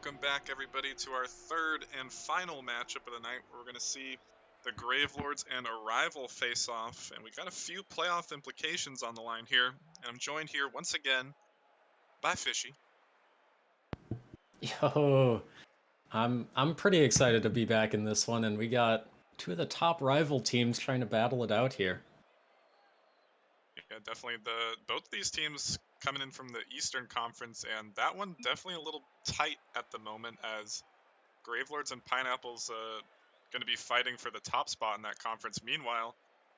Welcome back, everybody, to our third and final matchup of the night. We're going to see the Gravelords and Arrival face off, and we got a few playoff implications on the line here. And I'm joined here once again by Fishy. Yo, I'm pretty excited to be back in this one, and we got two of the top rival teams trying to battle it out here. Yeah, definitely both of these teams coming in from the Eastern Conference, and that one definitely a little tight at the moment as Gravelords and Pineapples going to be fighting for the top spot in that conference. Meanwhile,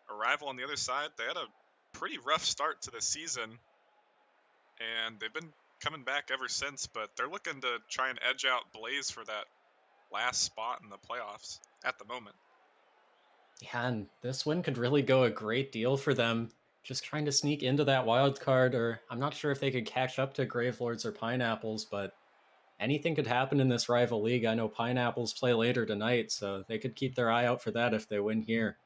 Arrival on the other side, they had a pretty rough start to the season, and they've been coming back ever since, but they're looking to try and edge out Blaze for that last spot in the playoffs at the moment. Yeah, and this win could really go a great deal for them. Just trying to sneak into that wild card, or I'm not sure if they could catch up to Gravelords or Pineapples, but anything could happen in this rival league. I know Pineapples play later tonight, so they could keep their eye out for that if they win here.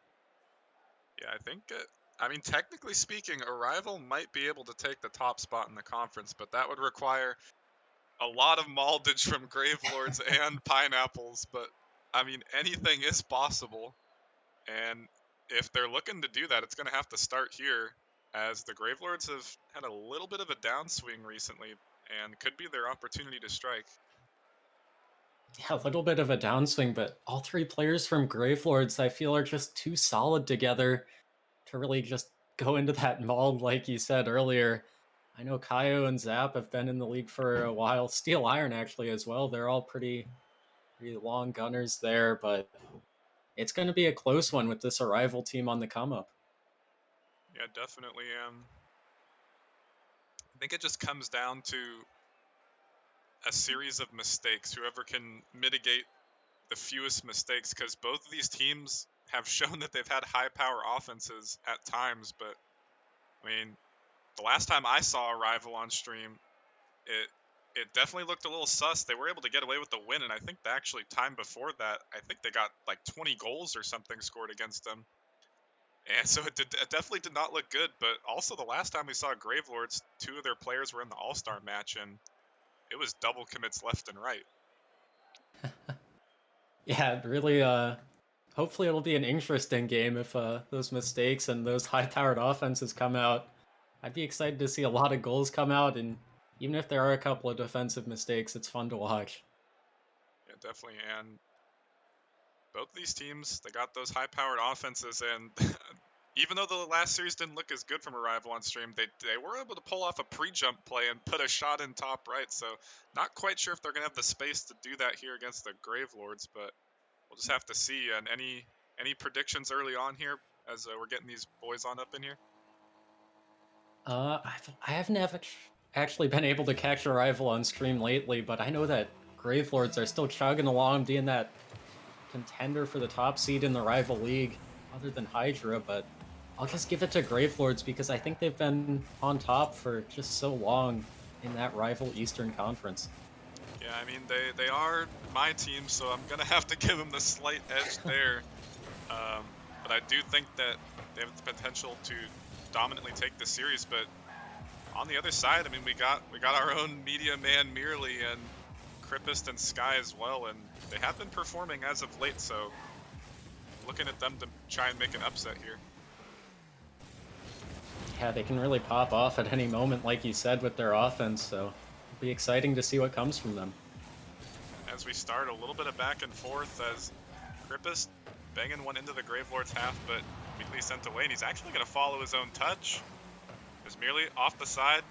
Yeah, I think I mean, technically speaking, Arrival might be able to take the top spot in the conference, but that would require a lot of maldage from Gravelords and Pineapples. But I mean, anything is possible. And if they're looking to do that, it's going to have to start here, as the Gravelords have had a little bit of a downswing recently and could be their opportunity to strike. Yeah, a little bit of a downswing, but all three players from Gravelords I feel are just too solid together to really just go into that mold like you said earlier. I know Kaio and Zap have been in the league for a while. Steel Iron actually as well. They're all pretty long gunners there, but it's going to be a close one with this Arrival team on the come up. Yeah, definitely. I think it just comes down to a series of mistakes. Whoever can mitigate the fewest mistakes, because both of these teams have shown that they've had high power offenses at times. But I mean, the last time I saw Arrival on stream, it it definitely looked a little sus. They were able to get away with the win, and I think actually time before that, I think they got like 20 goals or something scored against them. And so it definitely did not look good. But also the last time we saw Gravelords, two of their players were in the All-Star match, and it was double commits left and right. Yeah, really hopefully it'll be an interesting game if those mistakes and those high-powered offenses come out. I'd be excited to see a lot of goals come out, and even if there are a couple of defensive mistakes, it's fun to watch. Yeah, definitely. And both of these teams, they got those high-powered offenses, and even though the last series didn't look as good from Arrival on stream, they were able to pull off a pre-jump play and put a shot in top right. So not quite sure if they're gonna have the space to do that here against the Gravelords, but we'll just have to see. And any predictions early on here as we're getting these boys on up in here? I haven't actually been able to catch Arrival on stream lately, but I know that Gravelords are still chugging along, being that contender for the top seed in the rival league, other than Hydra. But I'll just give it to Gravelords because I think they've been on top for just so long in that rival Eastern Conference. Yeah, I mean they are my team, so I'm gonna have to give them the slight edge there. But I do think that they have the potential to dominantly take the series. But on the other side, I mean, we got our own media man Merely and Crippist and Sky as well, and they have been performing as of late. So looking at them to try and make an upset here. Yeah, they can really pop off at any moment, like you said, with their offense. So it'll be exciting to see what comes from them. As we start, a little bit of back and forth as Crippist banging one into the Gravelord's half, but immediately sent away, and he's actually going to follow his own touch. It's merely off the side,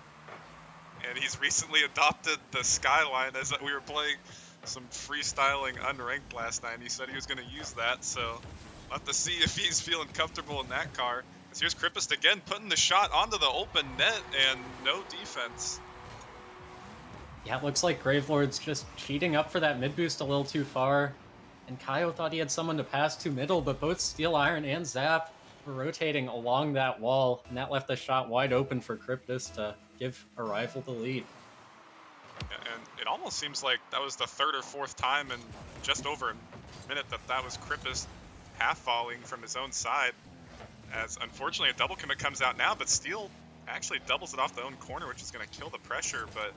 and he's recently adopted the skyline. As we were playing some freestyling unranked last night, and he said he was going to use that, so we'll have to see if he's feeling comfortable in that car. As here's Crippist again putting the shot onto the open net, and no defense. Yeah, it looks like Gravelord's just cheating up for that mid boost a little too far. And Kaio thought he had someone to pass to middle, but both Steel Iron and Zap were rotating along that wall, and that left the shot wide open for Cryptus to give Arrival the lead. And it almost seems like that was the third or fourth time in just over a minute that was Crippist half volleying from his own side. As unfortunately a double commit comes out now, but Steel actually doubles it off the own corner, which is going to kill the pressure. But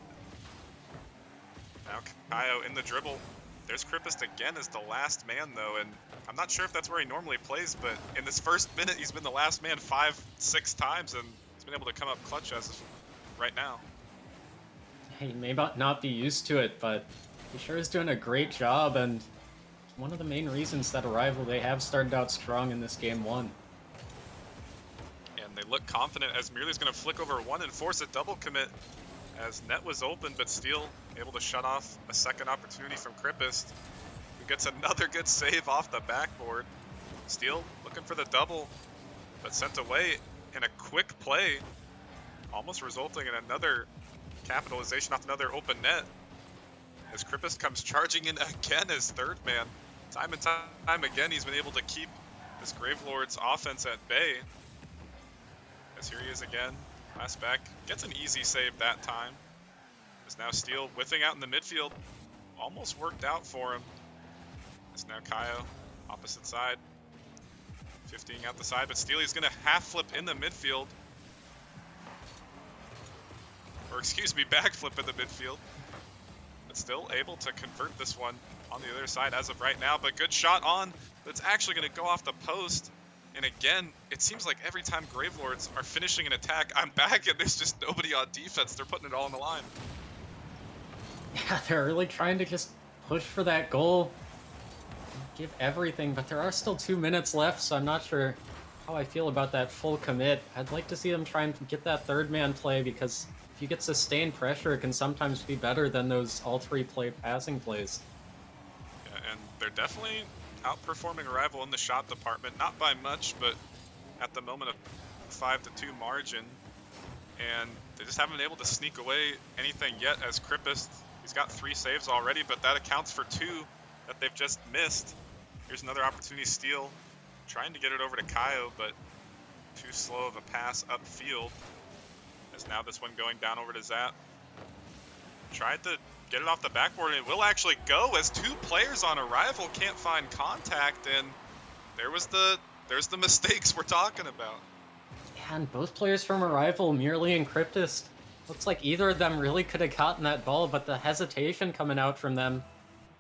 Now Kaio in the dribble. There's Krippist again as the last man though, and I'm not sure if that's where he normally plays, but in this first minute he's been the last man 5-6 times, and he's been able to come up clutch as of right now. He may not be used to it, but he sure is doing a great job, and one of the main reasons that Arrival, they have started out strong in this game one. And they look confident as Merely's going to flick over one and force a double commit as net was open, but Steel able to shut off a second opportunity from Krippist, who gets another good save off the backboard. Steel looking for the double, but sent away in a quick play, almost resulting in another capitalization off another open net, as Krippist comes charging in again as third man. Time and time again, he's been able to keep this Gravelords offense at bay. As here he is again, last back, gets an easy save that time. As now Steel whiffing out in the midfield, almost worked out for him. As now Kaio, opposite side, 15 out the side, but Steel, he's gonna half flip in the midfield. Or excuse me, backflip in the midfield. But still able to convert this one on the other side as of right now. But good shot on, that's actually gonna go off the post. And again, it seems like every time Gravelords are finishing an attack, I'm back and there's just nobody on defense. They're putting it all on the line. Yeah, they're really trying to just push for that goal, give everything, but there are still 2 minutes left, so I'm not sure how I feel about that full commit. I'd like to see them try and get that third man play, because if you get sustained pressure, it can sometimes be better than those all three play passing plays. Yeah, and they're definitely outperforming Arrival in the shot department, not by much, but at the moment a 5-2 margin. And they just haven't been able to sneak away anything yet as Krippist, he's got 3 saves already, but that accounts for 2 that they've just missed. Here's another opportunity steal, trying to get it over to Kaio, but too slow of a pass upfield. As now this one going down over to Zap. Tried to get it off the backboard, and it will actually go as 2 players on Arrival can't find contact, and there's the mistakes we're talking about. Yeah, and both players from Arrival, Merely and Cryptist, looks like either of them really could have gotten that ball, but the hesitation coming out from them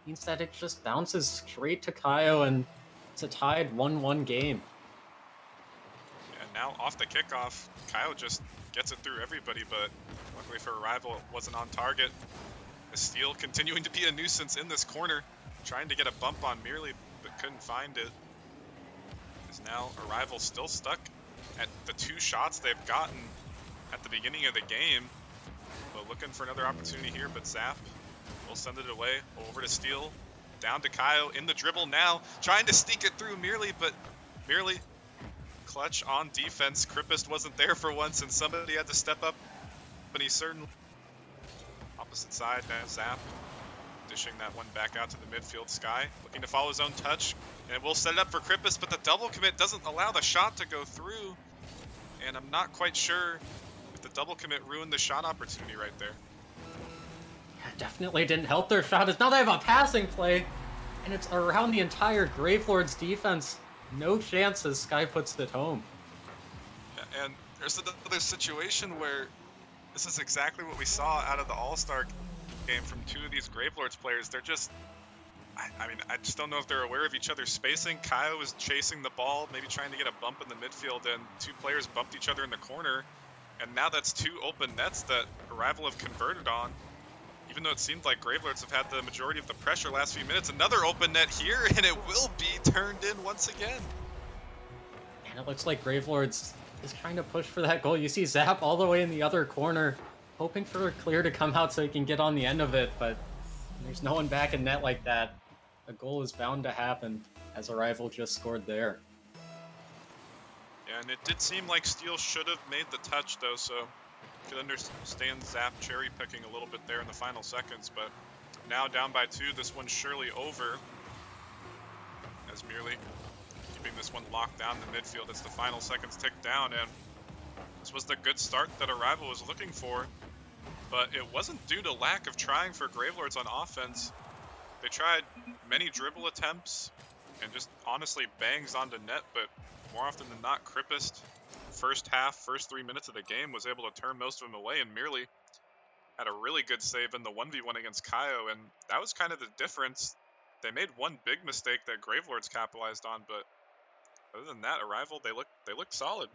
means that it just bounces straight to Kaio, and it's a tied 1-1 game. And now off the kickoff, Kyle just gets it through everybody, but luckily for Arrival, it wasn't on target. The Steel continuing to be a nuisance in this corner, trying to get a bump on Merely, but couldn't find it. Is now Arrival still stuck at the 2 shots they've gotten at the beginning of the game, but looking for another opportunity here, but Zap will send it away over to Steel, down to Kaio in the dribble now, trying to sneak it through Merely, but Merely clutch on defense. Krippist wasn't there for once, and somebody had to step up, but he certainly... Opposite side, now Zap dishing that one back out to the midfield. Sky looking to follow his own touch, and we'll set it up for Krippist, but the double commit doesn't allow the shot to go through, and I'm not quite sure if the double commit ruined the shot opportunity right there. Yeah, definitely didn't help their shot, as now they have a passing play, and it's around the entire Gravelords defense. No chance as Sky puts it home. Yeah, and there's another situation where this is exactly what we saw out of the All-Star game from 2 of these Gravelords players. They're just, I mean, I just don't know if they're aware of each other's spacing. Kaio was chasing the ball, maybe trying to get a bump in the midfield, and 2 players bumped each other in the corner. And now that's 2 open nets that Arrival have converted on. Even though it seemed like Gravelords have had the majority of the pressure last few minutes, another open net here, and it will be turned in once again. And it looks like Gravelords is trying to push for that goal. You see Zap all the way in the other corner, hoping for a clear to come out so he can get on the end of it, but there's no one back in net like that. A goal is bound to happen, as Arrival just scored there. Yeah, and it did seem like Steel should have made the touch, though, so you could understand Zap cherry-picking a little bit there in the final seconds, but now down by 2, this one's surely over, as Merely keeping this one locked down in the midfield as the final seconds tick down, and this was the good start that Arrival was looking for, but it wasn't due to lack of trying for Gravelords on offense. They tried many dribble attempts and just honestly bangs onto net, but more often than not, Krippist, first 3 minutes of the game, was able to turn most of them away, and Merely had a really good save in the 1v1 against Kaio, and that was kind of the difference. They made one big mistake that Gravelords capitalized on, but other than that, Arrival, they looked solid.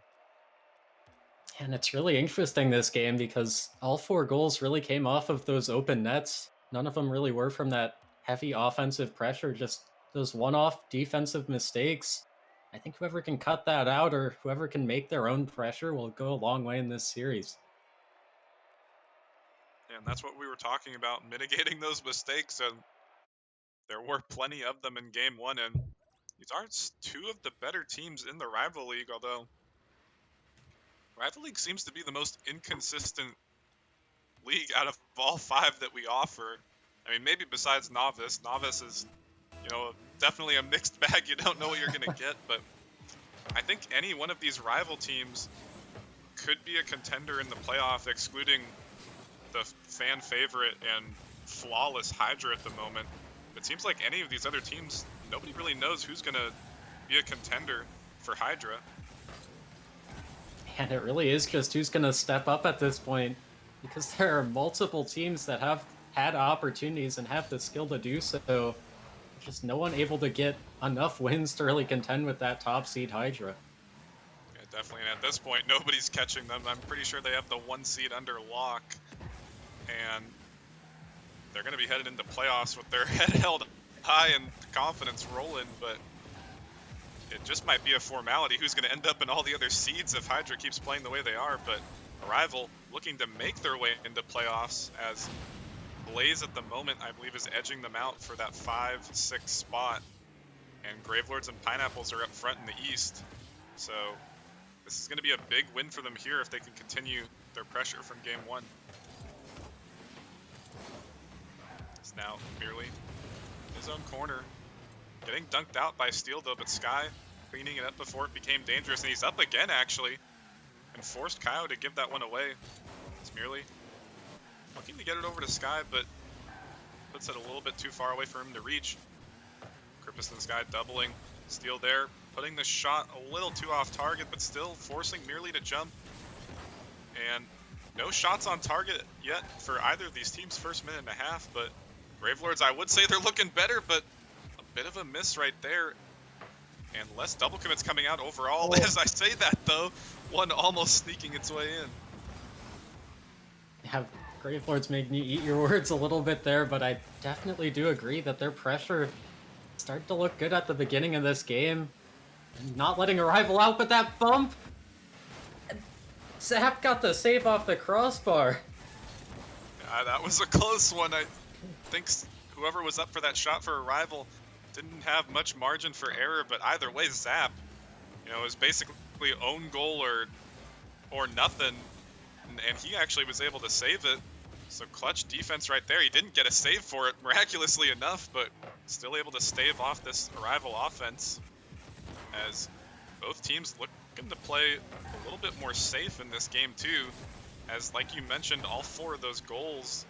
And it's really interesting this game because all 4 goals really came off of those open nets. None of them really were from that heavy offensive pressure, just those one-off defensive mistakes. I think whoever can cut that out or whoever can make their own pressure will go a long way in this series. And that's what we were talking about, mitigating those mistakes, and there were plenty of them in game one, and these are two of the better teams in the Rival League, although Rival League seems to be the most inconsistent league out of all 5 that we offer. I mean, maybe besides Novice. Novice is, definitely a mixed bag. You don't know what you're going to get, but I think any one of these rival teams could be a contender in the playoff, excluding the fan favorite and flawless Hydra at the moment. It seems like any of these other teams, nobody really knows who's going to be a contender for Hydra. And it really is just who's going to step up at this point, because there are multiple teams that have had opportunities and have the skill to do so. Just no one able to get enough wins to really contend with that top seed Hydra. Yeah, definitely. And at this point, nobody's catching them. I'm pretty sure they have the 1 seed under lock, and they're going to be headed into playoffs with their head held high and confidence rolling, but it just might be a formality who's going to end up in all the other seeds if Hydra keeps playing the way they are. But Arrival looking to make their way into playoffs, as Blaze at the moment, I believe, is edging them out for that 5-6 spot, and Gravelords and Pineapples are up front in the East. So this is going to be a big win for them here if they can continue their pressure from game 1. It's now merely his own corner. Getting dunked out by Steel though, but Sky cleaning it up before it became dangerous, and he's up again actually, and forced Kaio to give that one away. It's merely looking to get it over to Sky, but puts it a little bit too far away for him to reach. Krippus and Sky doubling. Steel there, putting the shot a little too off target, but still forcing merely to jump. And no shots on target yet for either of these teams first minute and a half, but Gravelords, I would say they're looking better, but bit of a miss right there, and less double commits coming out overall. As I say that though, one almost sneaking its way in. Have Gravelords making you eat your words a little bit there, but I definitely do agree that their pressure started to look good at the beginning of this game. Not letting Arrival out, but that bump! Zap got the save off the crossbar. That was a close one. I think whoever was up for that shot for Arrival didn't have much margin for error, but either way, Zap, it was basically own goal or nothing, and he actually was able to save it. So clutch defense right there. He didn't get a save for it, miraculously enough, but still able to stave off this Arrival offense, as both teams looking to play a little bit more safe in this game too, as like you mentioned, all 4 of those goals,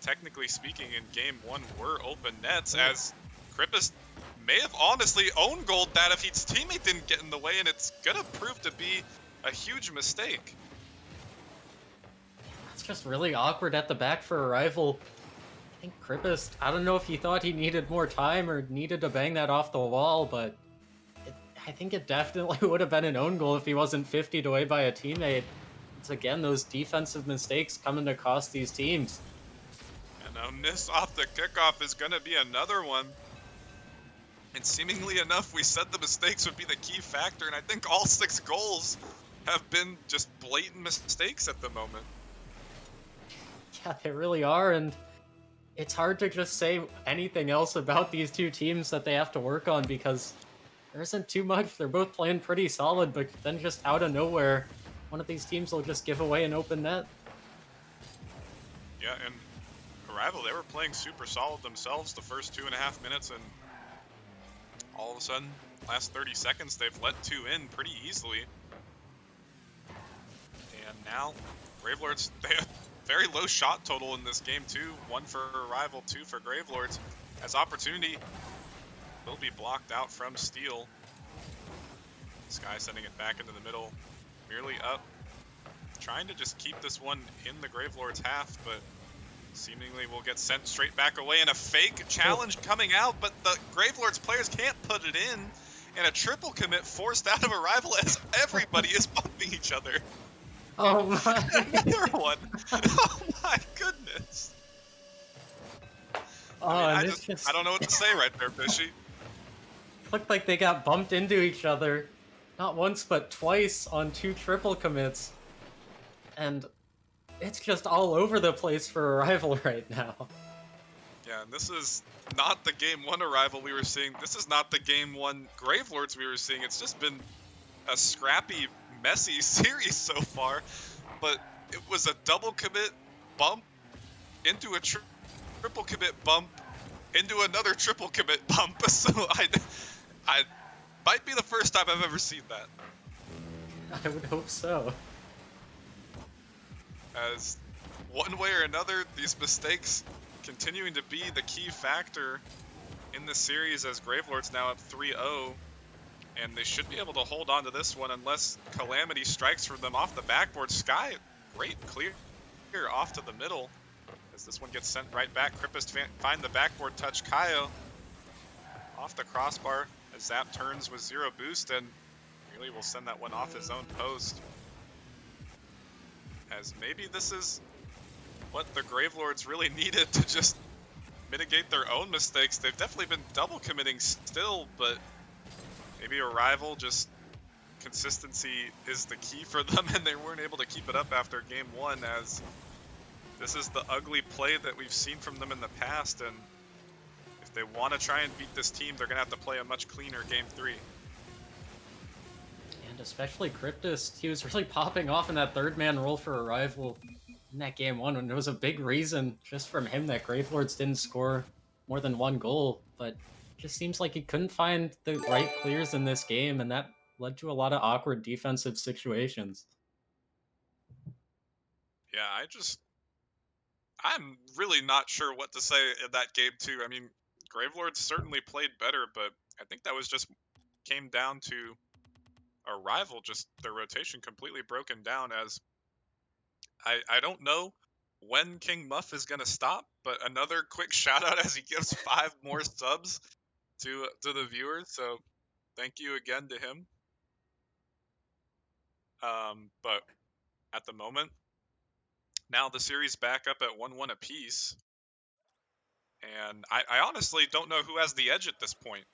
technically speaking, in game 1 were open nets, as Krippus may have honestly own goaled that if his teammate didn't get in the way, and it's gonna prove to be a huge mistake. That's just really awkward at the back for Arrival. I think Krippus, I don't know if he thought he needed more time or needed to bang that off the wall, but I think it definitely would have been an own goal if he wasn't 50'd away by a teammate. It's again those defensive mistakes coming to cost these teams. And a miss off the kickoff is gonna be another one. And seemingly enough, we said the mistakes would be the key factor, and I think all 6 goals have been just blatant mistakes at the moment. Yeah, they really are, and it's hard to just say anything else about these 2 teams that they have to work on, because there isn't too much. They're both playing pretty solid, but then just out of nowhere, one of these teams will just give away an open net. Yeah, and Arrival, they were playing super solid themselves the first 2.5 minutes, and all of a sudden, last 30 seconds, they've let 2 in pretty easily. And now, Gravelords, they have very low shot total in this game too. 1 for Arrival, 2 for Gravelords. As opportunity will be blocked out from Steel. Sky sending it back into the middle, merely up. Trying to just keep this one in the Gravelords half, but seemingly will get sent straight back away, and a fake challenge coming out, but the Gravelords players can't put it in, and a triple commit forced out of Arrival as everybody is bumping each other. Oh my! Another one. Oh my goodness. I Oh, mean, and I don't know what to say right there, Fishy. looked like they got bumped into each other, not once but twice on 2 triple commits, and it's just all over the place for Arrival right now. Yeah, and this is not the game 1 Arrival we were seeing. This is not the game 1 Gravelords we were seeing. It's just been a scrappy, messy series so far, but it was a double commit bump into a triple commit bump into another triple commit bump. So I might be the first time I've ever seen that. I would hope so. As one way or another, these mistakes continuing to be the key factor in the series, as Gravelords now up 3-0, and they should be able to hold on to this one unless Calamity strikes for them off the backboard. Sky, great clear off to the middle, as this one gets sent right back. Krippist find the backboard touch. Kaio off the crossbar as Zap turns with 0 boost, and really will send that one off his own post. As maybe this is what the Gravelords really needed to just mitigate their own mistakes. They've definitely been double committing still, but maybe Arrival, just consistency is the key for them, and they weren't able to keep it up after game 1, as this is the ugly play that we've seen from them in the past, and if they want to try and beat this team, they're going to have to play a much cleaner game 3. And especially Cryptist, he was really popping off in that 3rd-man role for Arrival in that game 1, and it was a big reason just from him that Gravelords didn't score more than 1 goal, but it just seems like he couldn't find the right clears in this game, and that led to a lot of awkward defensive situations. Yeah, I'm really not sure what to say in that game 2. I mean, Gravelords certainly played better, but I think that was just came down to Arrival, just their rotation completely broken down, as I don't know when King Muff is going to stop, but another quick shout out as he gives 5 more subs to the viewers, so thank you again to him. But at the moment, now the series back up at 1-1 apiece, and I honestly don't know who has the edge at this point.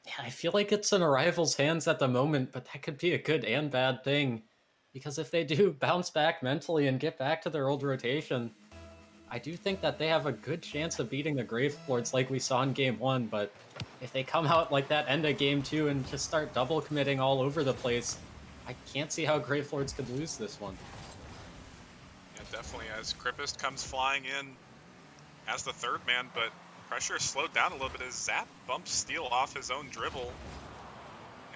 Yeah, I feel like it's in Arrival's hands at the moment, but that could be a good and bad thing. Because if they do bounce back mentally and get back to their old rotation, I do think that they have a good chance of beating the Gravelords like we saw in Game 1, but if they come out like that end of Game 2 and just start double committing all over the place, I can't see how Gravelords could lose this one. Yeah, definitely, as Krippist comes flying in as the 3rd man, but pressure slowed down a little bit as Zap bumps Steel off his own dribble.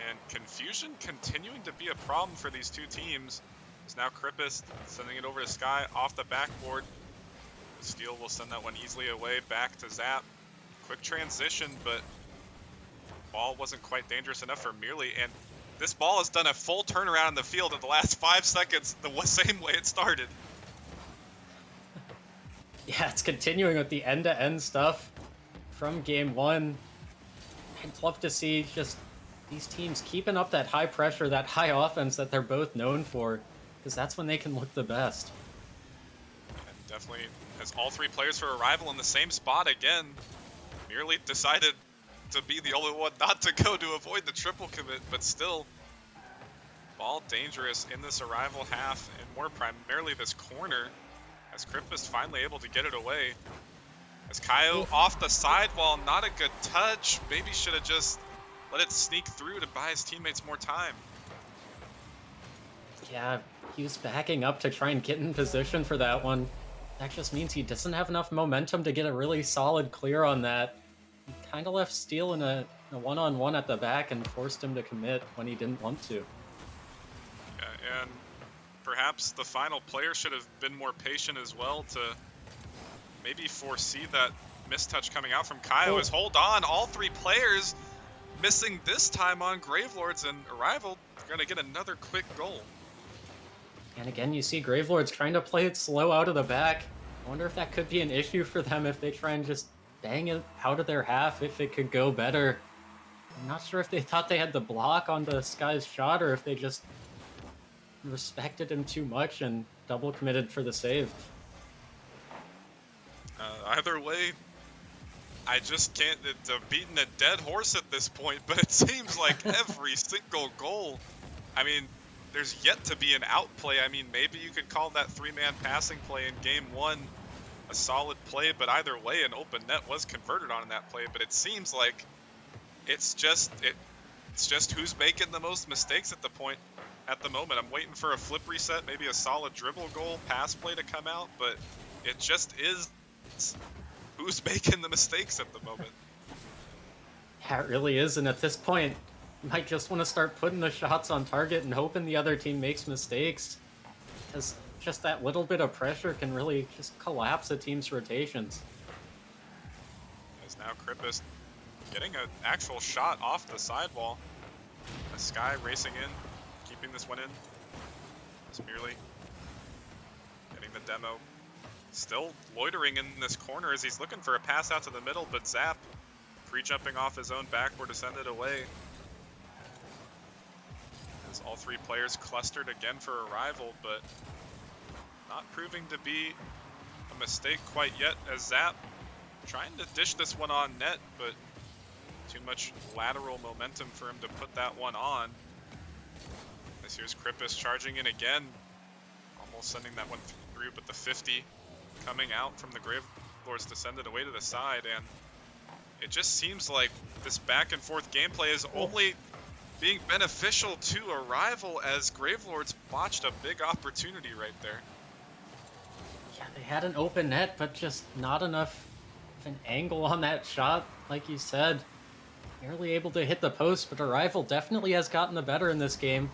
And confusion continuing to be a problem for these two teams. Is now Krippist sending it over to Sky off the backboard. Steel will send that one easily away back to Zap. Quick transition, but ball wasn't quite dangerous enough for Merely, and this ball has done a full turnaround in the field in the last 5 seconds, the same way it started. Yeah, it's continuing with the end-to-end stuff from Game 1. I'd love to see just these teams keeping up that high pressure, that high offense that they're both known for, because that's when they can look the best. And definitely, as all 3 players for Arrival in the same spot again, Merely decided to be the only one not to go to avoid the triple commit, but still, ball dangerous in this Arrival half, and more primarily this corner, as Krippist finally able to get it away. As Kaio off the sidewall, not a good touch. Maybe should have just let it sneak through to buy his teammates more time. Yeah, he was backing up to try and get in position for that one. That just means he doesn't have enough momentum to get a really solid clear on that. He kind of left Steel in a one-on-one at the back and forced him to commit when he didn't want to. Yeah, and perhaps the final player should have been more patient as well to maybe foresee that mistouch coming out from Kaio. As hold on, all 3 players missing this time on Gravelords, and Arrival going to get another quick goal. And again, you see Gravelords trying to play it slow out of the back. I wonder if that could be an issue for them if they try and just bang it out of their half, if it could go better. I'm not sure if they thought they had the block on the Sky's shot or if they just respected him too much and double committed for the save. Either way, I just can't. It's beating a dead horse at this point, but it seems like every single goal. I mean, there's yet to be an outplay. I mean, maybe you could call that 3-man passing play in game 1 a solid play, but either way, an open net was converted on in that play. But it seems like it's just who's making the most mistakes at the moment. I'm waiting for a flip reset, maybe a solid dribble goal, pass play to come out, but it just is who's making the mistakes at the moment. Yeah, it really is. And at this point, you might just want to start putting the shots on target and hoping the other team makes mistakes. Because just that little bit of pressure can really just collapse a team's rotations. As now Krippus getting an actual shot off the sidewall. A Sky racing in, keeping this one in. It's merely getting the demo. Still loitering in this corner as he's looking for a pass out to the middle, but Zap pre-jumping off his own backward to send it away. As all 3 players clustered again for arrival, but not proving to be a mistake quite yet as Zap trying to dish this one on net, but too much lateral momentum for him to put that one on. This here's Krippus charging in again, almost sending that one through, but the 50 coming out from the Gravelords to send it away to the side, and it just seems like this back and forth gameplay is only being beneficial to a rival as Gravelords botched a big opportunity right there. Yeah, they had an open net, but just not enough of an angle on that shot, like you said. Barely able to hit the post, but a rival definitely has gotten the better in this game.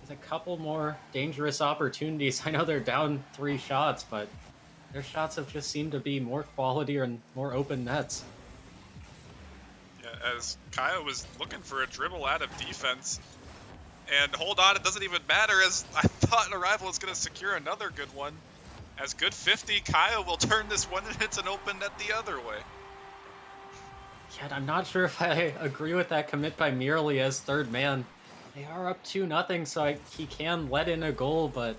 With a couple more dangerous opportunities. I know they're down 3 shots, but their shots have just seemed to be more quality and more open nets. Yeah, as Kaya was looking for a dribble out of defense, and hold on, it doesn't even matter as I thought a rival was going to secure another good one. As good 50, Kaya will turn this one and hits an open net the other way. Yet I'm not sure if I agree with that commit by Merely as third man. They are up 2-0, so he can let in a goal, but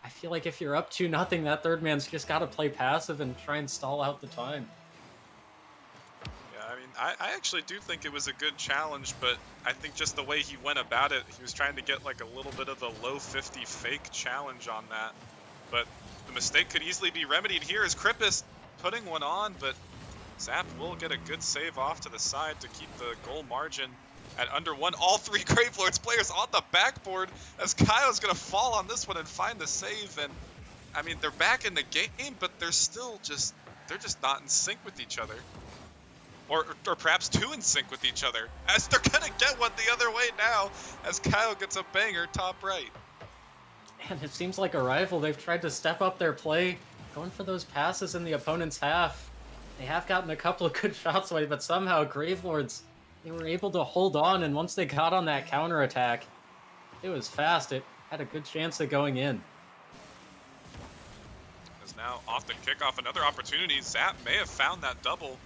I feel like if you're up 2-0, that third man's just got to play passive and try and stall out the time. Yeah, I mean, I actually do think it was a good challenge, but I think just the way he went about it, he was trying to get like a little bit of a low 50 fake challenge on that. But the mistake could easily be remedied here as Krippus putting one on, but Zap will get a good save off to the side to keep the goal margin at under 1. All 3 Gravelords players on the backboard as Kyle's going to fall on this one and find the save. And I mean, they're back in the game, but they're still just, they're just not in sync with each other. Or perhaps too in sync with each other, as they're going to get one the other way now as Kyle gets a banger top right. And it seems like a rival, they've tried to step up their play, going for those passes in the opponent's half. They have gotten a couple of good shots away, but somehow Gravelords, they were able to hold on, and once they got on that counterattack, it was fast. It had a good chance of going in. As now off the kickoff, another opportunity. Zap may have found that double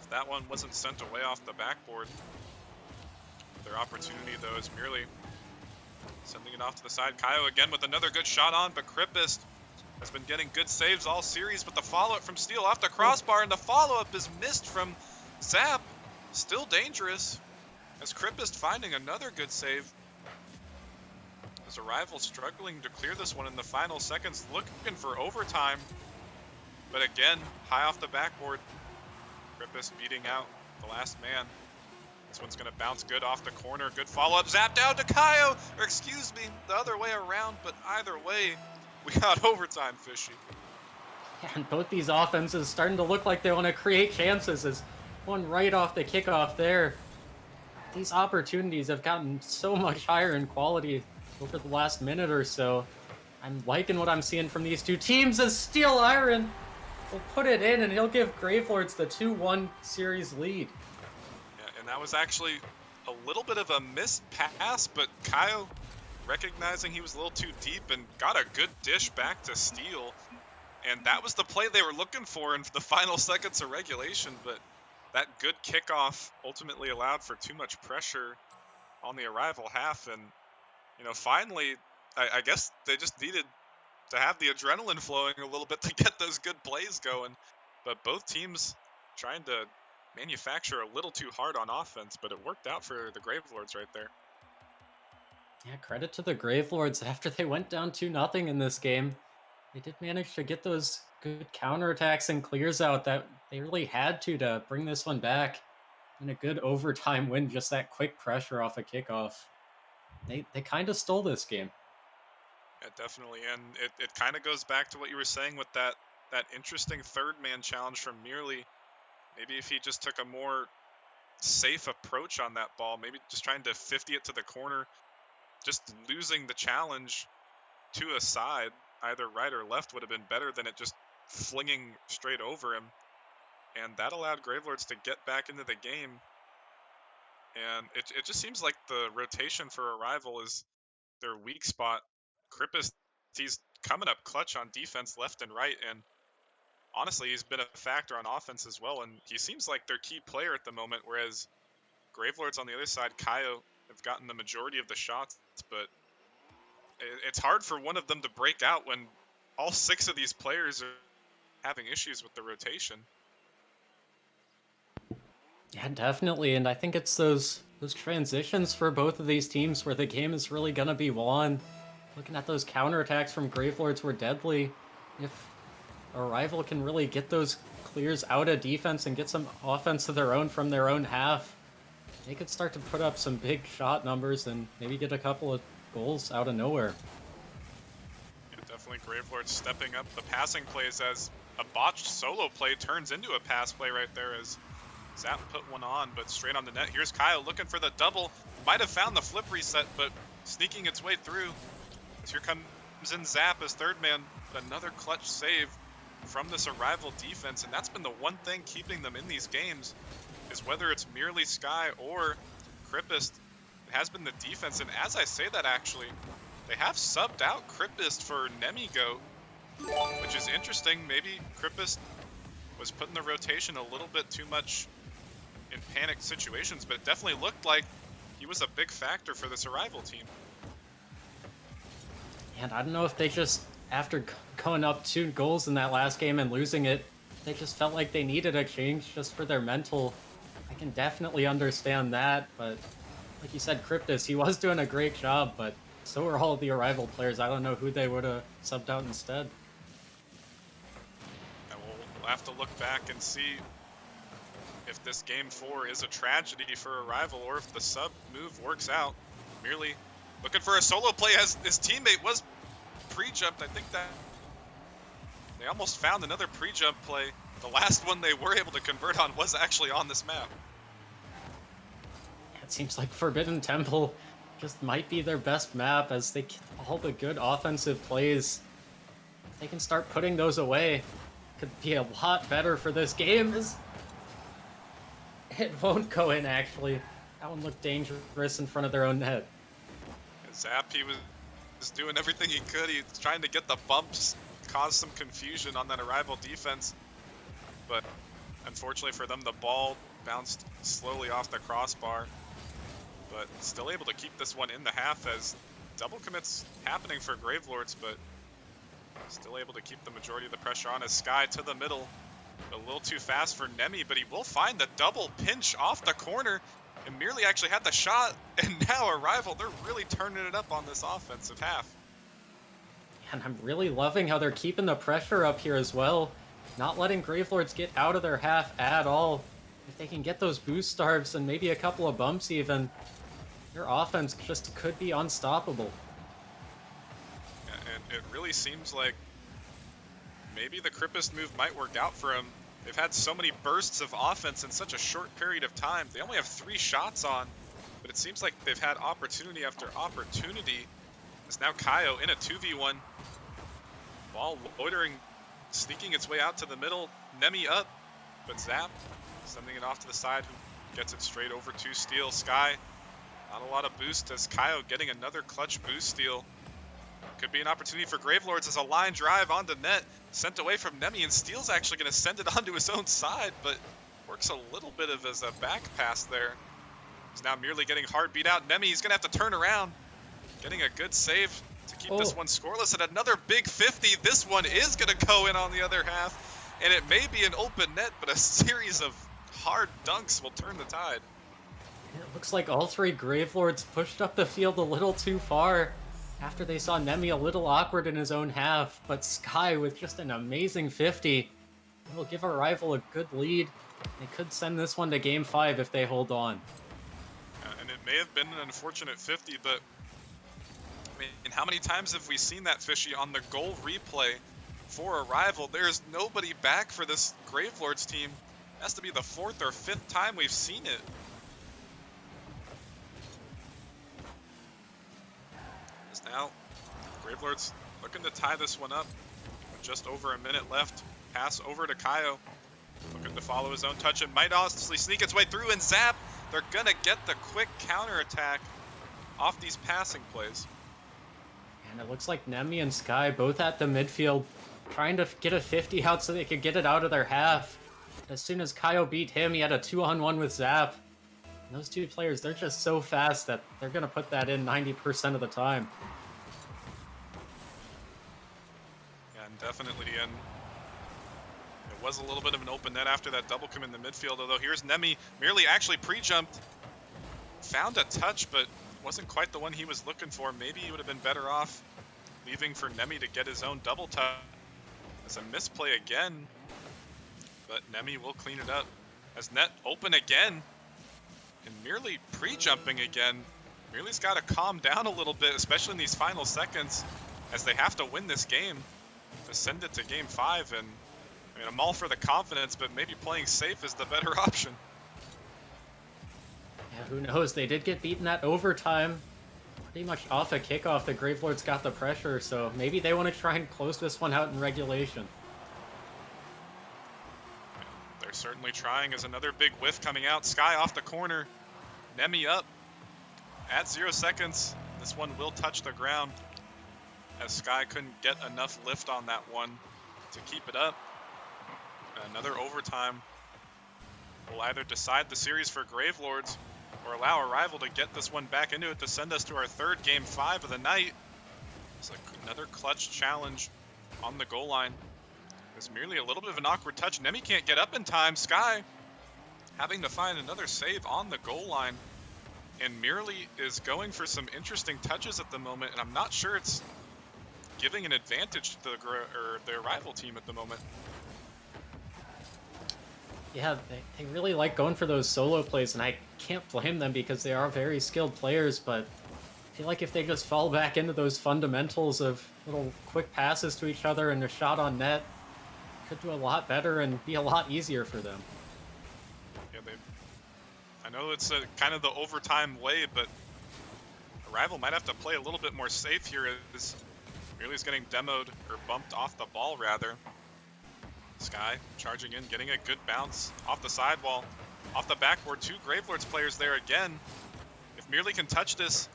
if that one wasn't sent away off the backboard. Their opportunity, though, is merely sending it off to the side. Kaio again with another good shot on, but Krippus has been getting good saves all series, but the follow-up from Steele off the crossbar, and the follow-up is missed from Zap. Still dangerous, as Krippus finding another good save. As a rival struggling to clear this one in the final seconds, looking for overtime. But again, high off the backboard, Krippus beating out the last man. This one's going to bounce good off the corner. Good follow-up. Zap down to Kaio, or excuse me, the other way around, but either way, we got overtime, Fishy. Yeah, and both these offenses starting to look like they want to create chances. As one right off the kickoff there. These opportunities have gotten so much higher in quality over the last minute or so. I'm liking what I'm seeing from these two teams as Steel Iron will put it in, and he'll give Gravelords the 2-1 series lead. Yeah, and that was actually a little bit of a missed pass, but Kaio recognizing he was a little too deep and got a good dish back to Steel. And that was the play they were looking for in the final seconds of regulation, but that good kickoff ultimately allowed for too much pressure on the arrival half. And, you know, finally, I guess they just needed to have the adrenaline flowing a little bit to get those good plays going. But both teams trying to manufacture a little too hard on offense, but it worked out for the Gravelords right there. Yeah, credit to the Gravelords. After they went down 2-0 in this game, they did manage to get those good counterattacks and clears out that they really had to bring this one back. And a good overtime win, just that quick pressure off a kickoff. They kind of stole this game. Yeah, definitely. And it kind of goes back to what you were saying with that interesting third man challenge from Merely. Maybe if he just took a more safe approach on that ball, maybe just trying to 50 it to the corner, just losing the challenge to a side, either right or left, would have been better than it just flinging straight over him. And that allowed Gravelords to get back into the game. And it just seems like the rotation for Arrival is their weak spot. Krippis, he's coming up clutch on defense left and right, and honestly, he's been a factor on offense as well, and he seems like their key player at the moment, whereas Gravelords on the other side, Kaio, have gotten the majority of the shots, but it's hard for one of them to break out when all 6 of these players are having issues with the rotation. Yeah, definitely. And I think it's those transitions for both of these teams where the game is really gonna be won. Looking at those counterattacks from Gravelords were deadly. If a rival can really get those clears out of defense and get some offense of their own from their own half, they could start to put up some big shot numbers and maybe get a couple of goals out of nowhere. Yeah, definitely Gravelords stepping up the passing plays as a botched solo play turns into a pass play right there as Zap put one on, but straight on the net. Here's Kyle looking for the double. Might have found the flip reset, but sneaking its way through. As here comes in Zap as third man. But another clutch save from this Arrival defense, and that's been the one thing keeping them in these games, is whether it's merely Sky or Krippist, it has been the defense. And as I say that, actually, they have subbed out Krippist for Nemigo, which is interesting. Maybe Krippist was put in the rotation a little bit too much in panic situations, but it definitely looked like he was a big factor for this Arrival team. And I don't know if they just, after going up 2 goals in that last game and losing it, they just felt like they needed a change just for their mental. I can definitely understand that, but like you said, Cryptus, he was doing a great job, but so were all of the Arrival players. I don't know who they would have subbed out instead. And we'll have to look back and see if this game 4 is a tragedy for Arrival or if the sub move works out. Merely looking for a solo play as his teammate was pre-jumped. I think that they almost found another pre-jump play. The last one they were able to convert on was actually on this map. It seems like Forbidden Temple just might be their best map as they get all the good offensive plays. If they can start putting those away, could be a lot better for this game. It won't go in, actually. That one looked dangerous in front of their own net. Zap, he was doing everything he could. He was trying to get the bumps, cause some confusion on that Arrival defense. But unfortunately for them, the ball bounced slowly off the crossbar. But still able to keep this one in the half as double commits happening for Gravelords, but still able to keep the majority of the pressure on as Sky to the middle. A little too fast for Nemi, but he will find the double pinch off the corner and merely actually had the shot. And now Arrival, they're really turning it up on this offensive half. And I'm really loving how they're keeping the pressure up here as well. Not letting Gravelords get out of their half at all. If they can get those boost starves and maybe a couple of bumps even, their offense just could be unstoppable. And it really seems like maybe the Krippist move might work out for him. They've had so many bursts of offense in such a short period of time. They only have 3 shots on, but it seems like they've had opportunity after opportunity. It's now Kaio in a 2v1. Ball loitering, sneaking its way out to the middle. Nemi up, but Zap sending it off to the side, who gets it straight over to Steel. Sky, not a lot of boost as Kaio getting another clutch boost steal. Could be an opportunity for Gravelords as a line drive onto net, sent away from Nemi, and Steel's actually going to send it onto his own side, but works a little bit of as a back pass there. He's now merely getting hard beat out. Nemi, he's going to have to turn around, getting a good save to keep this one scoreless, and another big 50. This one is going to go in on the other half, and it may be an open net, but a series of hard dunks will turn the tide. It looks like all three Gravelords pushed up the field a little too far after they saw Nemi a little awkward in his own half, but Sky with just an amazing 50 will give a rival a good lead. They could send this one to Game 5 if they hold on. And it may have been an unfortunate 50, but I mean, how many times have we seen that, Fishy, on the goal replay for a rival? There's nobody back for this Gravelords team. It has to be the 4th or 5th time we've seen it. As now, Gravelords looking to tie this one up with just over a minute left. Pass over to Kaio. Looking to follow his own touch and might honestly sneak its way through and zap. They're gonna get the quick counterattack off these passing plays. And it looks like Nemi and Sky both at the midfield trying to get a 50 out so they could get it out of their half. As soon as Kaio beat him, he had a 2-on-1 with Zap. And those two players, they're just so fast that they're gonna put that in 90% of the time. Yeah, and definitely in. It was a little bit of an open net after that double come in the midfield, although here's Nemi, merely actually pre-jumped, found a touch, but wasn't quite the one he was looking for. Maybe he would have been better off leaving for Nemi to get his own double touch. It's a misplay again, but Nemi will clean it up. As net open again, and merely pre-jumping again. Merely's got to calm down a little bit, especially in these final seconds, as they have to win this game to send it to Game 5. And I mean, I'm all for the confidence, but maybe playing safe is the better option. Yeah, who knows? They did get beaten at overtime. Pretty much off a kickoff, the Gravelords got the pressure, so maybe they want to try and close this one out in regulation. They're certainly trying, as another big whiff coming out. Sky off the corner. Nemi up at 0 seconds. This one will touch the ground, as Sky couldn't get enough lift on that one to keep it up. Another overtime will either decide the series for Gravelords or allow a rival to get this one back into it to send us to our third Game 5 of the night. It's like another clutch challenge on the goal line. It's merely a little bit of an awkward touch. Nemi can't get up in time. Sky having to find another save on the goal line. And merely is going for some interesting touches at the moment, and I'm not sure it's giving an advantage to their rival team at the moment. Yeah, they really like going for those solo plays, and I can't blame them because they are very skilled players, but I feel like if they just fall back into those fundamentals of little quick passes to each other and a shot on net, could do a lot better and be a lot easier for them. Yeah, I know it's kind of the overtime way, but a rival might have to play a little bit more safe here, as Merely's getting demoed, or bumped off the ball rather. Sky charging in, getting a good bounce off the sidewall, off the backboard. Two Gravelords players there again. If Merely can touch this,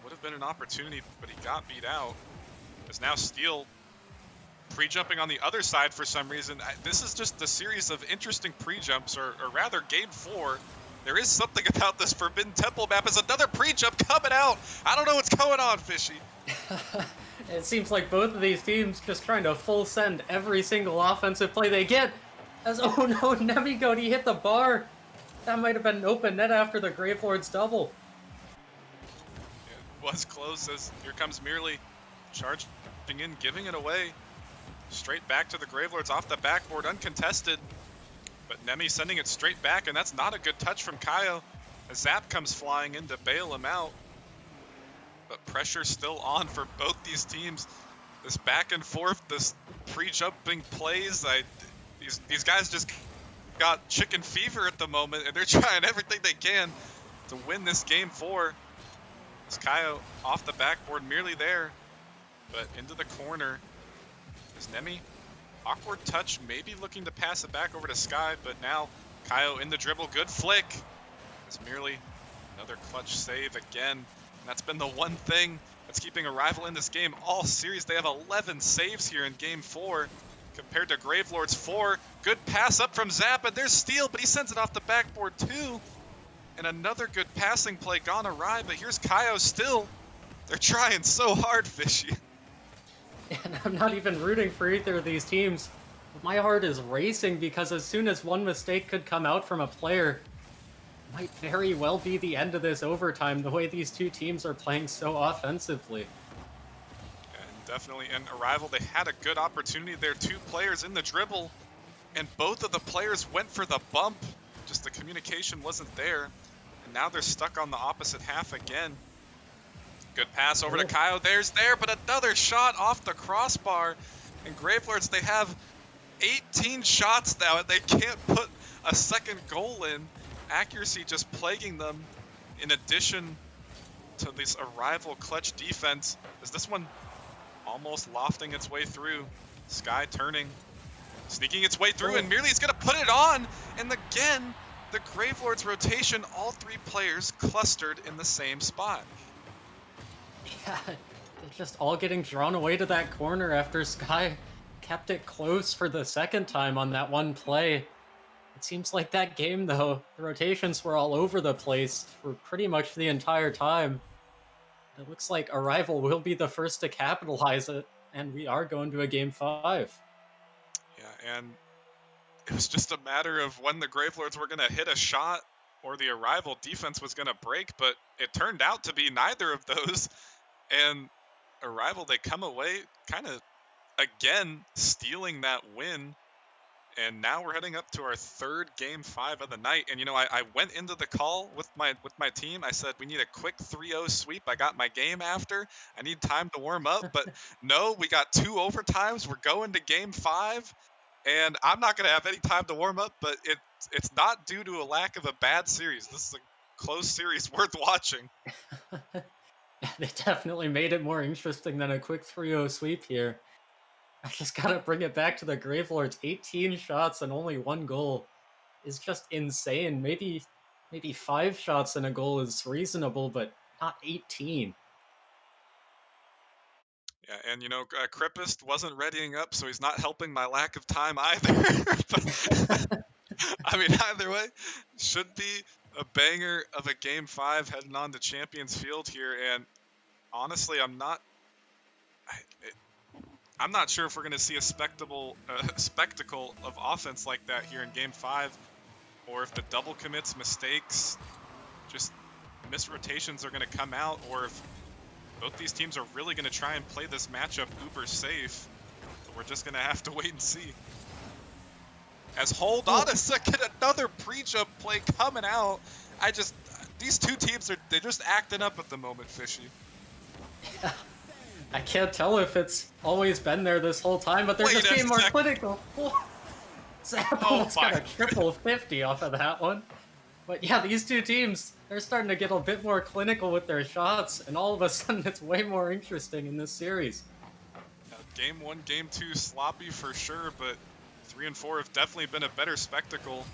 would have been an opportunity, but he got beat out. As now Steel pre-jumping on the other side for some reason. This is just a series of interesting pre-jumps, or rather Game 4. There is something about this Forbidden Temple map. As another pre-jump coming out. I don't know what's going on, Fishy. It seems like both of these teams just trying to full send every single offensive play they get. As, oh no, Nemigodi hit the bar. That might have been an open net after the Gravelords double. It was close, as here comes Merely charging in, giving it away. Straight back to the Gravelords off the backboard, uncontested. But Nemi sending it straight back, and that's not a good touch from Kaio. As Zap comes flying in to bail him out. But pressure still on for both these teams. This back and forth, this pre-jumping plays. These guys just got chicken fever at the moment, and they're trying everything they can to win this Game 4. As Kaio off the backboard, Merely there, but into the corner. Is Nemi, awkward touch, maybe looking to pass it back over to Sky, but now Kaio in the dribble, good flick. It's Merely another clutch save again. And that's been the one thing That's keeping Arrival in this game all series. They have 11 saves here in game 4 compared to Gravelords 4. Good pass up from Zap, and there's Steel, but he sends it off the backboard too. And another good passing play gone awry, but here's Kaio still. They're trying so hard, Fishy. And I'm not even rooting for either of these teams. But my heart is racing because as soon as one mistake could come out from a player, it might very well be the end of this overtime, the way these two teams are playing so offensively. And definitely in Arrival, they had a good opportunity there. 2 players in the dribble, and both of the players went for the bump. Just the communication wasn't there. And now they're stuck on the opposite half again. Good pass over to Kaio. There's there, but another shot off the crossbar. And Gravelords, they have 18 shots now, and they can't put a second goal in. Accuracy just plaguing them, in addition to this Arrival clutch defense. Is this one almost lofting its way through? Sky turning, sneaking its way through, and Merely is going to put it on. And again, the Gravelords rotation, all 3 players clustered in the same spot. Yeah, they're just all getting drawn away to that corner after Sky kept it close for the second time on that one play. It seems like that game, though, the rotations were all over the place for pretty much the entire time. It looks like Arrival will be the first to capitalize it, and we are going to a game 5. Yeah, and it was just a matter of when the Gravelords were going to hit a shot or the Arrival defense was going to break, but it turned out to be neither of those. And Arrival, they come away kind of, again, stealing that win. And now we're heading up to our 3rd game 5 of the night. And, you know, I went into the call with my team. I said, we need a quick 3-0 sweep. I got my game after. I need time to warm up. But no, we got 2 overtimes. We're going to game 5. And I'm not going to have any time to warm up, but it's not due to a lack of a bad series. This is a close series worth watching. They definitely made it more interesting than a quick 3-0 sweep here. I just gotta bring it back to the Gravelords. 18 shots and only 1 goal is just insane. Maybe 5 shots and a goal is reasonable, but not 18. Yeah, and you know, Kripist wasn't readying up, so he's not helping my lack of time either. But, I mean, either way, should be a banger of a game 5 heading on to Champions Field here. And honestly, I'm not sure if we're going to see a spectacle of offense like that here in game 5, or if the double commits, mistakes, just misrotations are going to come out, or if both these teams are really going to try and play this matchup uber safe. But we're just going to have to wait and see. As hold on a second, another pre-jump play coming out. These two teams they're just acting up at the moment, Fishy. Yeah. I can't tell if it's always been there this whole time, but they're just being more clinical. Zap almost got a triple 50 off of that one. But yeah, these two teams, they're starting to get a bit more clinical with their shots, and all of a sudden it's way more interesting in this series. Game 1, Game 2, sloppy for sure, but 3 and 4 have definitely been a better spectacle.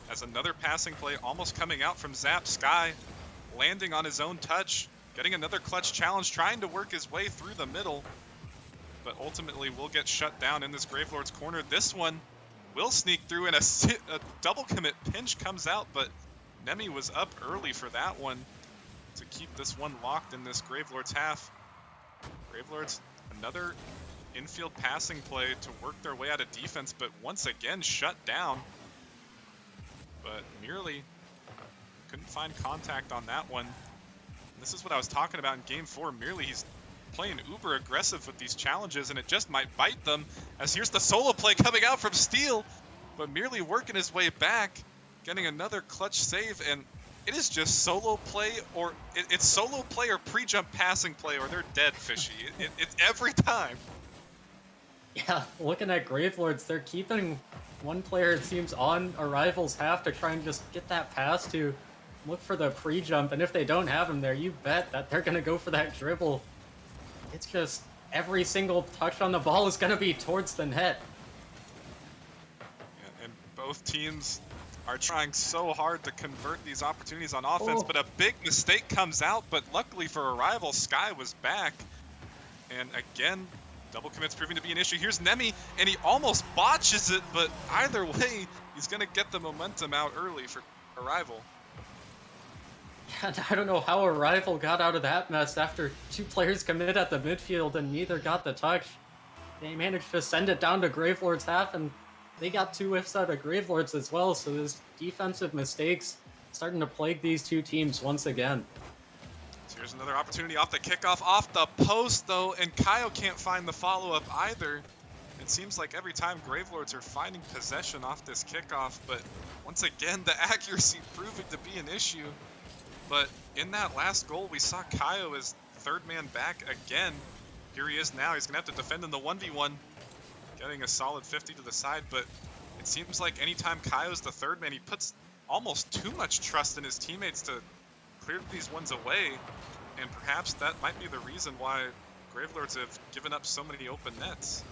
As another passing play almost coming out from Zap, Sky landing on his own touch, getting another clutch challenge, trying to work his way through the middle, but ultimately will get shut down in this Gravelords corner. This one will sneak through, and a double commit pinch comes out, but Nemi was up early for that one to keep this one locked in this Gravelords half. Gravelords, another infield passing play to work their way out of defense, but once again shut down. But Merely couldn't find contact on that one. And this is what I was talking about in game 4. Merely, he's playing uber aggressive with these challenges, and it just might bite them. As here's the solo play coming out from Steel, but Merely working his way back, getting another clutch save, and it is just solo play, or it's solo play or pre-jump passing play, or they're dead, Fishy. It's every time. Yeah, looking at Gravelords, they're keeping one player, it seems, on Arrival's half to try and just get that pass to look for the pre-jump, and if they don't have him there, you bet that they're going to go for that dribble. It's just every single touch on the ball is going to be towards the net. Yeah, and both teams are trying so hard to convert these opportunities on offense, Oh, but a big mistake comes out. But luckily for Arrival, Sky was back. And again, double commits proving to be an issue. Here's Nemi, and he almost botches it, but either way, he's going to get the momentum out early for Arrival. and I don't know how a rival got out of that mess after two players commit at the midfield and neither got the touch. They managed to send it down to Gravelords half, and they got two whiffs out of Gravelords as well. So this defensive mistakes starting to plague these two teams once again. So here's another opportunity off the kickoff, off the post though, and Kaio can't find the follow-up either. It seems like every time Gravelords are finding possession off this kickoff, but once again, the accuracy proving to be an issue. But in that last goal, we saw Kaio as third man back again. Here he is now. He's going to have to defend in the 1v1, getting a solid 50 to the side. But it seems like anytime Kaio's the third man, he puts almost too much trust in his teammates to clear these ones away. And perhaps that might be the reason why Gravelords have given up so many open nets.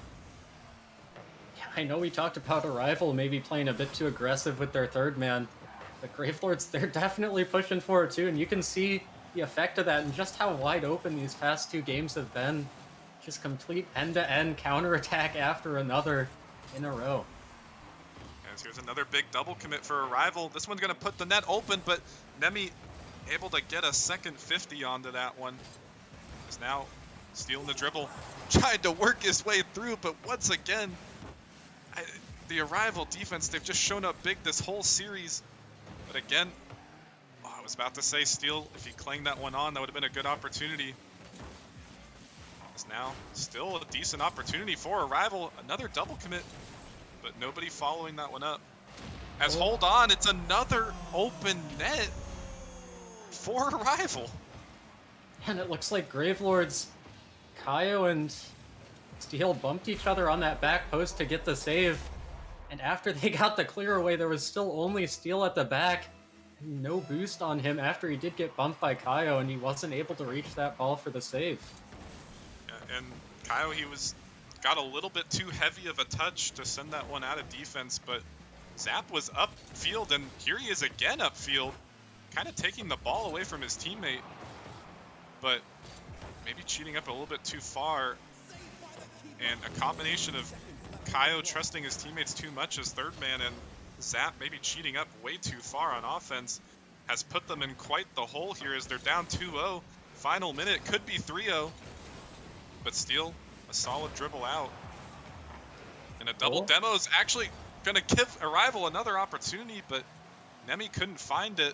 Yeah, I know we talked about Arrival maybe playing a bit too aggressive with their third man, but Gravelords, they're definitely pushing forward too, and you can see the effect of that and just how wide open these past two games have been. Just complete end-to-end counterattack after another in a row. As here's another big double commit for Arrival. This one's going to put the net open, but Nemi able to get a second 50 onto that one. Is now stealing the dribble, tried to work his way through, but once again, the Arrival defense, they've just shown up big this whole series. But again, I was about to say Steele, if he clanged that one on, that would have been a good opportunity. It's now still a decent opportunity for Arrival. Another double commit, but nobody following that one up. As hold on, it's another open net for Arrival. And it looks like Gravelords, Kaio and Steel bumped each other on that back post to get the save. And after they got the clear away, there was still only Steel at the back. No boost on him after he did get bumped by Kaio, and he wasn't able to reach that ball for the save. Yeah, and Kaio, he got a little bit too heavy of a touch to send that one out of defense, but Zap was upfield, and here he is again upfield, kind of taking the ball away from his teammate, but maybe cheating up a little bit too far. And a combination of Kaio trusting his teammates too much as third man and Zap maybe cheating up way too far on offense has put them in quite the hole here as they're down 2-0. Final minute, could be 3-0, but still a solid dribble out. And a double demo is actually going to give Arrival another opportunity, but Nemi couldn't find it.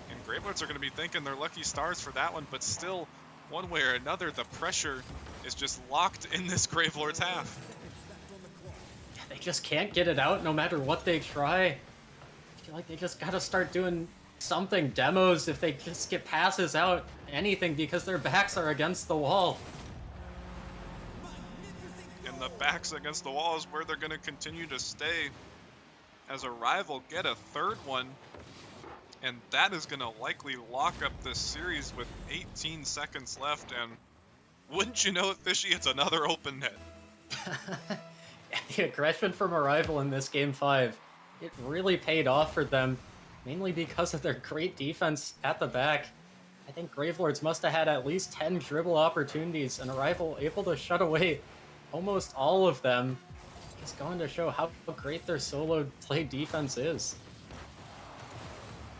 And Gravelords are going to be thanking their lucky stars for that one, but still, one way or another, the pressure is just locked in this Gravelords half. They just can't get it out no matter what they try. I feel like they just gotta start doing something, demos, if they just get passes out, anything, because their backs are against the wall. And the backs against the wall is where they're going to continue to stay as Arrival get a third one. And that is going to likely lock up this series with 18 seconds left. And wouldn't you know it, Fishy, it's another open net. The aggression from Arrival in this Game 5, it really paid off for them, mainly because of their great defense at the back. I think Gravelords must have had at least 10 dribble opportunities, and Arrival able to shut away almost all of them. Just going to show how great their solo play defense is.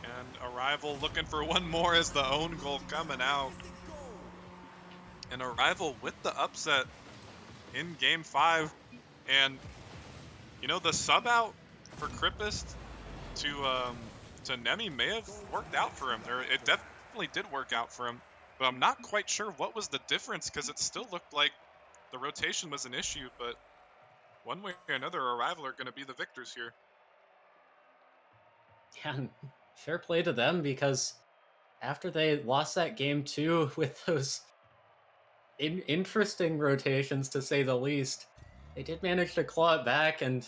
And Arrival looking for one more as the own goal coming out. And Arrival with the upset in Game 5. And, you know, the sub out for Krippist to Nemi may have worked out for him. Or it definitely did work out for him. But I'm not quite sure what was the difference, because it still looked like the rotation was an issue. But one way or another, Arrival are going to be the victors here. Yeah, and fair play to them, because after they lost that Game 2 with those interesting rotations, to say the least, they did manage to claw it back, and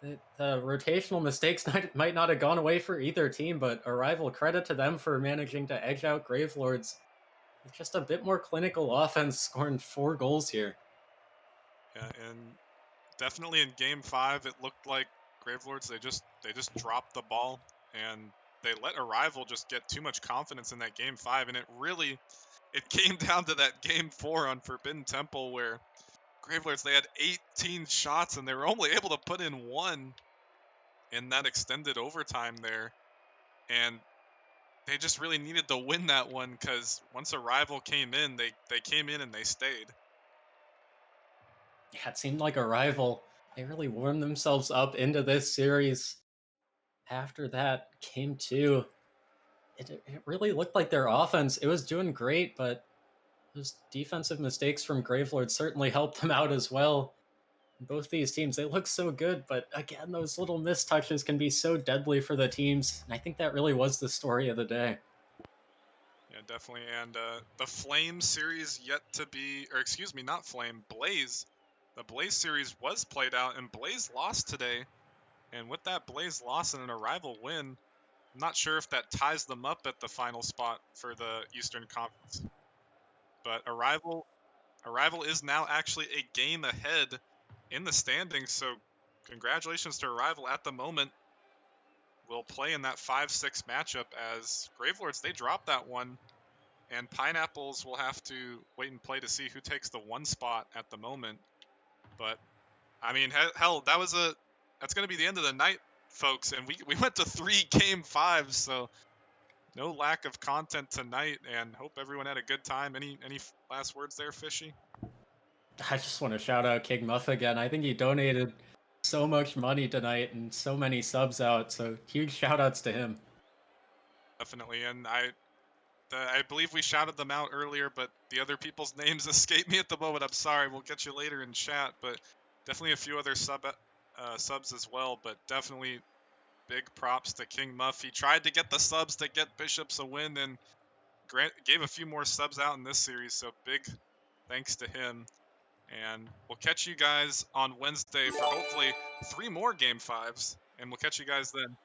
the rotational mistakes might not have gone away for either team, but Arrival, credit to them for managing to edge out Gravelords with just a bit more clinical offense, scoring 4 goals here. Yeah, and definitely in Game 5, it looked like Gravelords, they just dropped the ball, and they let Arrival just get too much confidence in that game 5, and it came down to that game 4 on Forbidden Temple where Gravelords, they had 18 shots and they were only able to put in 1 in that extended overtime there, and they just really needed to win that one because once Arrival came in, they came in and they stayed. Yeah, it seemed like a rival. They really warmed themselves up into this series. After that, game 2, it really looked like their offense, it was doing great, but those defensive mistakes from Gravelord certainly helped them out as well. Both these teams, they look so good, but again, those little mistouches can be so deadly for the teams. And I think that really was the story of the day. Yeah, definitely. And the Flame series yet to be, or excuse me, not Flame, Blaze. The Blaze series was played out, and Blaze lost today. And with that Blaze loss and an Arrival win, I'm not sure if that ties them up at the final spot for the Eastern Conference. But Arrival is now actually a game ahead in the standings. So congratulations to Arrival at the moment. Will play in that 5-6 matchup as Gravelords, they dropped that one. And Pineapples will have to wait and play to see who takes the 1 spot at the moment. But I mean, hell, that's going to be the end of the night, folks. And we went to 3 game 5s, so no lack of content tonight. And hope everyone had a good time. Any last words there, Fishy? I just want to shout out King Muff again. I think he donated so much money tonight and so many subs out. So huge shout outs to him. Definitely. And I believe we shouted them out earlier, but the other people's names escape me at the moment. I'm sorry. We'll get you later in chat, but definitely a few other subs as well. But definitely big props to King Muff. He tried to get the subs to get Bishops a win and gave a few more subs out in this series. So big thanks to him. And we'll catch you guys on Wednesday for hopefully 3 more game 5s. And we'll catch you guys then.